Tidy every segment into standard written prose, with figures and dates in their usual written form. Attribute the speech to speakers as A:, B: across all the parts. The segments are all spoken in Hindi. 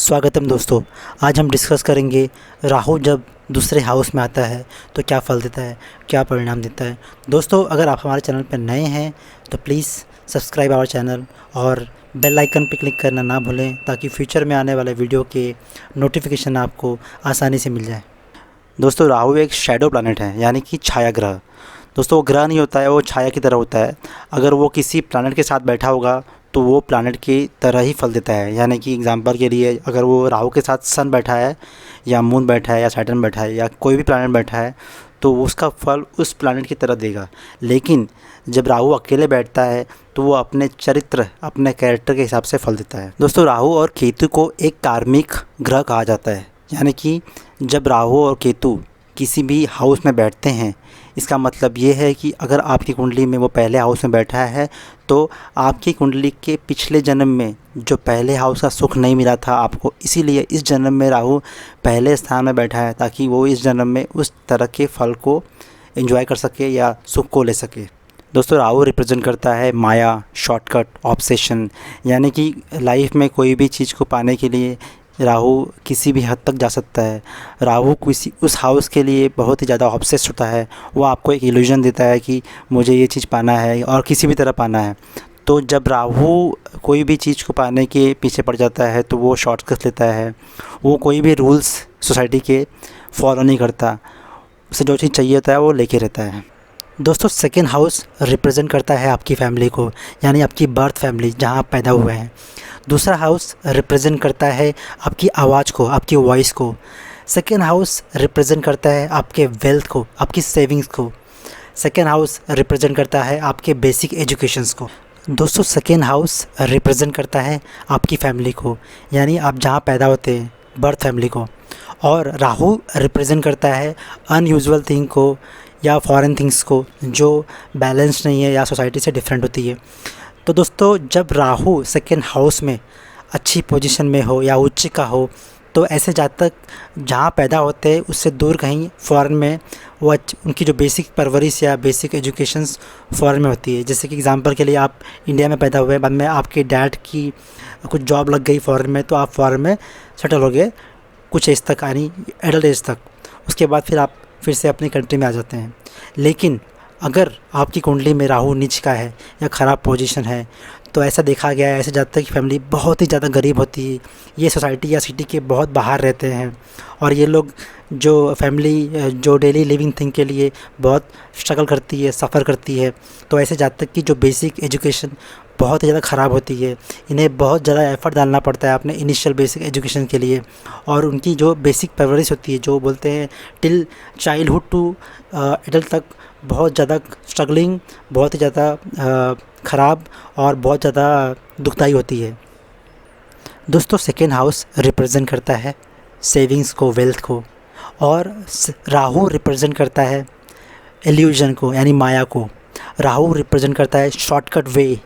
A: स्वागतम दोस्तों। आज हम डिस्कस करेंगे राहु जब दूसरे हाउस में आता है तो क्या फल देता है, क्या परिणाम देता है। दोस्तों, अगर आप हमारे चैनल पर नए हैं तो प्लीज़ सब्सक्राइब आवर चैनल और बेल आइकन पर क्लिक करना ना भूलें ताकि फ्यूचर में आने वाले वीडियो के नोटिफिकेशन आपको आसानी से मिल जाए। दोस्तों, राहु एक शैडो प्लैनेट है, यानी कि छाया ग्रह। दोस्तों, वो ग्रह नहीं होता है, वो छाया की तरह होता है। अगर वो किसी प्लैनेट के साथ बैठा होगा तो वो प्लैनेट की तरह ही फल देता है। यानी कि एग्जांपल के लिए, अगर वो राहु के साथ सन बैठा है या मून बैठा है या सैटर्न बैठा है या कोई भी प्लैनेट बैठा है तो उसका फल उस प्लैनेट की तरह देगा। लेकिन जब राहु अकेले बैठता है तो वो अपने चरित्र, अपने कैरेक्टर के हिसाब से फल देता है। दोस्तों, राहु और केतु को एक कार्मिक ग्रह कहा जाता है। यानी कि जब राहु और केतु किसी भी हाउस में बैठते हैं, इसका मतलब ये है कि अगर आपकी कुंडली में वो पहले हाउस में बैठा है तो आपकी कुंडली के पिछले जन्म में जो पहले हाउस का सुख नहीं मिला था आपको, इसीलिए इस जन्म में राहु पहले स्थान में बैठा है ताकि वो इस जन्म में उस तरह के फल को एंजॉय कर सके या सुख को ले सके। दोस्तों, राहु रिप्रेजेंट करता है माया, शॉर्टकट, ऑब्सेशन। यानी कि लाइफ में कोई भी चीज़ को पाने के लिए राहु किसी भी हद तक जा सकता है। राहु किसी उस हाउस के लिए बहुत ही ज़्यादा ऑब्सेस्ड होता है। वो आपको एक इल्यूजन देता है कि मुझे ये चीज़ पाना है और किसी भी तरह पाना है। तो जब राहु कोई भी चीज़ को पाने के पीछे पड़ जाता है तो वो शॉर्टकट लेता है। वो कोई भी रूल्स सोसाइटी के फॉलो नहीं करता। उसे जो चीज़ चाहिए होता है वो लेके रहता है। दोस्तों, सेकेंड हाउस रिप्रेजेंट करता है आपकी फैमिली को, यानी आपकी बर्थ फैमिली, जहाँ आप पैदा हुए हैं। दूसरा हाउस रिप्रेजेंट करता है आपकी आवाज़ को, आपकी वॉइस को। सेकेंड हाउस रिप्रेजेंट करता है आपके वेल्थ को, आपकी सेविंग्स को। सेकेंड हाउस रिप्रेजेंट करता है आपके बेसिक एजुकेशंस को। दोस्तों, सेकेंड हाउस रिप्रेजेंट करता है आपकी फैमिली को, यानी आप जहाँ पैदा होते हैं, बर्थ फैमिली को। और राहु रिप्रेजेंट करता है अनयूजुअल थिंग को या फॉरेन थिंग्स को जो बैलेंस नहीं है या सोसाइटी से डिफरेंट होती है। तो दोस्तों, जब राहु सेकेंड हाउस में अच्छी पोजीशन में हो या उच्च का हो तो ऐसे जातक जहाँ पैदा होते हैं उससे दूर कहीं फॉरेन में वो उनकी जो बेसिक परवरिश या बेसिक एजुकेशंस फॉरेन में होती है। जैसे कि एग्जांपल के लिए आप इंडिया में पैदा हुए, बाद में आपके डैड की कुछ जॉब लग गई फॉरेन में तो आप फॉरेन में सेटल हो गए कुछ एज तक, यानी एडल्ट एज तक। उसके बाद फिर आप फिर से अपनी कंट्री में आ जाते हैं। लेकिन अगर आपकी कुंडली में राहु नीच का है या ख़राब पोजीशन है तो ऐसा देखा गया है, ऐसे जातक की फैमिली बहुत ही ज़्यादा गरीब होती है। ये सोसाइटी या सिटी के बहुत बाहर रहते हैं और ये लोग जो फैमिली जो डेली लिविंग थिंग के लिए बहुत स्ट्रगल करती है, सफ़र करती है। तो ऐसे जातक की जो बेसिक एजुकेशन बहुत ही ज़्यादा ख़राब होती है। इन्हें बहुत ज़्यादा एफ़र्ट डालना पड़ता है अपने इनिशियल बेसिक एजुकेशन के लिए। और उनकी जो बेसिक परवरिश होती है, जो बोलते हैं टिल चाइल्डहुड टू एडल्ट तक, बहुत ज़्यादा स्ट्रगलिंग, बहुत ही ज़्यादा ख़राब और बहुत ज़्यादा दुखदाई होती है। दोस्तों, सेकेंड हाउस रिप्रेजेंट करता है सेविंग्स को, वेल्थ को। और राहु रिप्रेजेंट करता है इल्यूजन को, यानी माया को। राहु रिप्रेजेंट करता है shortcut way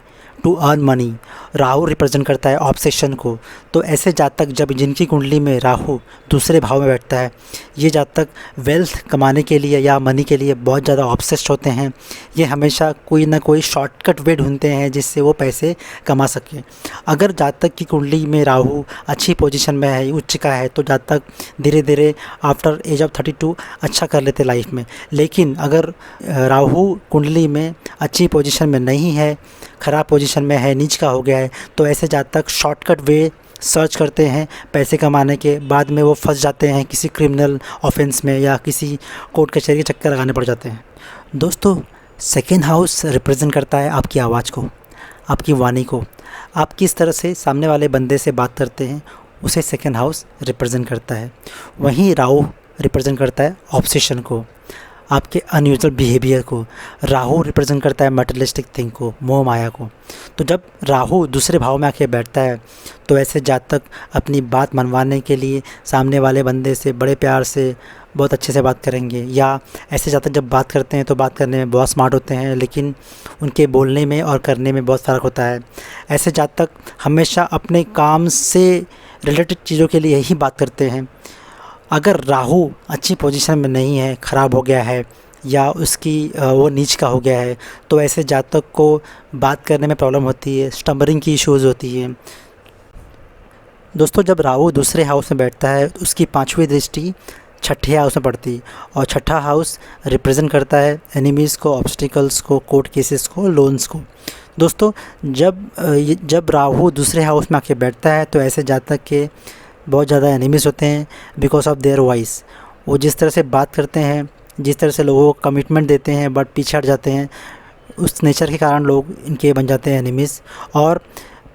A: to earn money. Rahu represent करता है ऑब्सेशन को। तो ऐसे जातक जब जिनकी कुंडली में राहु दूसरे भाव में बैठता है, ये जातक वेल्थ कमाने के लिए या मनी के लिए बहुत ज़्यादा ऑब्सेस्ड होते हैं। ये हमेशा कोई ना कोई शॉर्टकट वे ढूंढते हैं जिससे वो पैसे कमा सकें। अगर जातक की कुंडली में राहु अच्छी पोजीशन में है, उच्च का है, तो जातक धीरे धीरे आफ्टर एज ऑफ 32 अच्छा कर लेते लाइफ में। लेकिन अगर राहु कुंडली में अच्छी पोजीशन में नहीं है, ख़राब पोजीशन में है, नीच का हो गया है, तो ऐसे जातक शॉर्टकट वे सर्च करते हैं पैसे कमाने के। बाद में वो फंस जाते हैं किसी क्रिमिनल ऑफेंस में या किसी कोर्ट कचहरी के चक्कर लगाने पड़ जाते हैं। दोस्तों, सेकेंड हाउस रिप्रेजेंट करता है आपकी आवाज़ को, आपकी वाणी को। आप किस तरह से सामने वाले बंदे से बात करते हैं उसे सेकेंड हाउस रिप्रेजेंट करता है। वहीं राहु रिप्रेजेंट करता है ऑब्सेशन को, आपके अनयूजुअल बिहेवियर को। राहु रिप्रेजेंट करता है मटेरियलिस्टिक थिंग को, मोह माया को। तो जब राहु दूसरे भाव में आके बैठता है तो ऐसे जातक अपनी बात मनवाने के लिए सामने वाले बंदे से बड़े प्यार से, बहुत अच्छे से बात करेंगे। या ऐसे जातक जब बात करते हैं तो बात करने में बहुत स्मार्ट होते हैं, लेकिन उनके बोलने में और करने में बहुत फ़र्क होता है। ऐसे जातक हमेशा अपने काम से रिलेटेड चीज़ों के लिए ही बात करते हैं। अगर राहु अच्छी पोजीशन में नहीं है, ख़राब हो गया है या उसकी वो नीच का हो गया है, तो ऐसे जातक को बात करने में प्रॉब्लम होती है, स्टम्बरिंग की इश्यूज़ होती है। दोस्तों जब राहु दूसरे हाउस में बैठता है तो उसकी 5वीं दृष्टि छठे हाउस में पड़ती है और छठा हाउस रिप्रेजेंट करता है एनिमीज़ को, ऑब्स्टिकल्स को, कोर्ट केसेस को, लोन्स को। दोस्तों जब राहु दूसरे हाउस में आके बैठता है तो ऐसे जातक के बहुत ज़्यादा एनिमीज़ होते हैं बिकॉज ऑफ देयर वॉइस। वो जिस तरह से बात करते हैं, जिस तरह से लोगों को कमिटमेंट देते हैं बट पीछे हट जाते हैं, उस नेचर के कारण लोग इनके बन जाते हैं एनिमीज़। और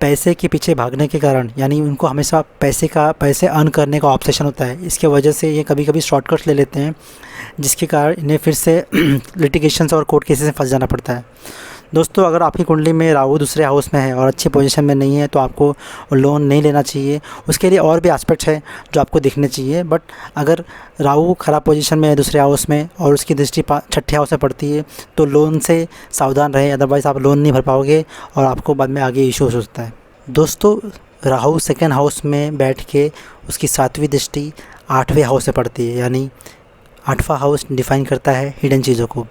A: पैसे के पीछे भागने के कारण, यानी उनको हमेशा पैसे अर्न करने का ऑब्सेशन होता है, इसके वजह से ये कभी कभी शॉर्टकट्स ले लेते हैं, जिसके कारण इन्हें फिर से लिटिगेशंस और कोर्ट केसेस में फंस जाना पड़ता है। दोस्तों अगर आपकी कुंडली में राहु दूसरे हाउस में है और अच्छी पोजीशन में नहीं है तो आपको लोन नहीं लेना चाहिए। उसके लिए और भी एस्पेक्ट्स हैं जो आपको देखने चाहिए, बट अगर राहु ख़राब पोजीशन में है दूसरे हाउस में और उसकी दृष्टि छठे हाउस में पड़ती है तो लोन से सावधान रहें, अदरवाइज़ आप लोन नहीं भर पाओगे और आपको बाद में आगे इशू हो सकता है। दोस्तों राहु सेकेंड हाउस में बैठ के उसकी 7वीं दृष्टि 8वें हाउस से पड़ती है, यानी 8वां हाउस डिफ़ाइन करता है हिडन चीज़ों को।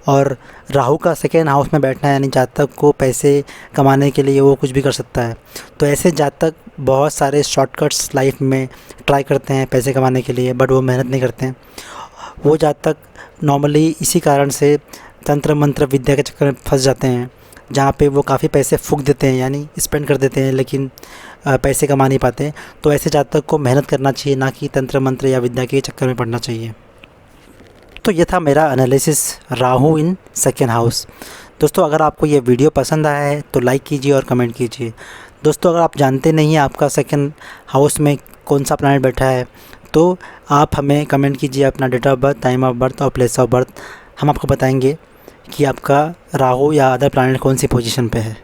A: और राहु का सेकेंड हाउस में बैठना यानी जातक को पैसे कमाने के लिए वो कुछ भी कर सकता है। तो ऐसे जातक बहुत सारे शॉर्टकट्स लाइफ में ट्राई करते हैं पैसे कमाने के लिए, बट वो मेहनत नहीं करते हैं। वो जातक नॉर्मली इसी कारण से तंत्र मंत्र विद्या के चक्कर में फंस जाते हैं, जहाँ पे वो काफ़ी पैसे फूंक देते हैं, यानी स्पेंड कर देते हैं, लेकिन पैसे कमा नहीं पाते। तो ऐसे जातक को मेहनत करना चाहिए, ना कि तंत्र मंत्र या विद्या के चक्कर में पड़ना चाहिए। तो ये था मेरा analysis Rahu in second house. दोस्तों अगर आपको ये वीडियो पसंद आया है तो लाइक कीजिए और कमेंट कीजिए। दोस्तों अगर आप जानते नहीं हैं आपका सेकेंड हाउस में कौन सा प्लैनेट बैठा है तो आप हमें कमेंट कीजिए अपना date of birth, time of birth और प्लेस ऑफ बर्थ। हम आपको बताएंगे कि आपका राहु या अदर प्लैनेट कौन सी पोजीशन पे है।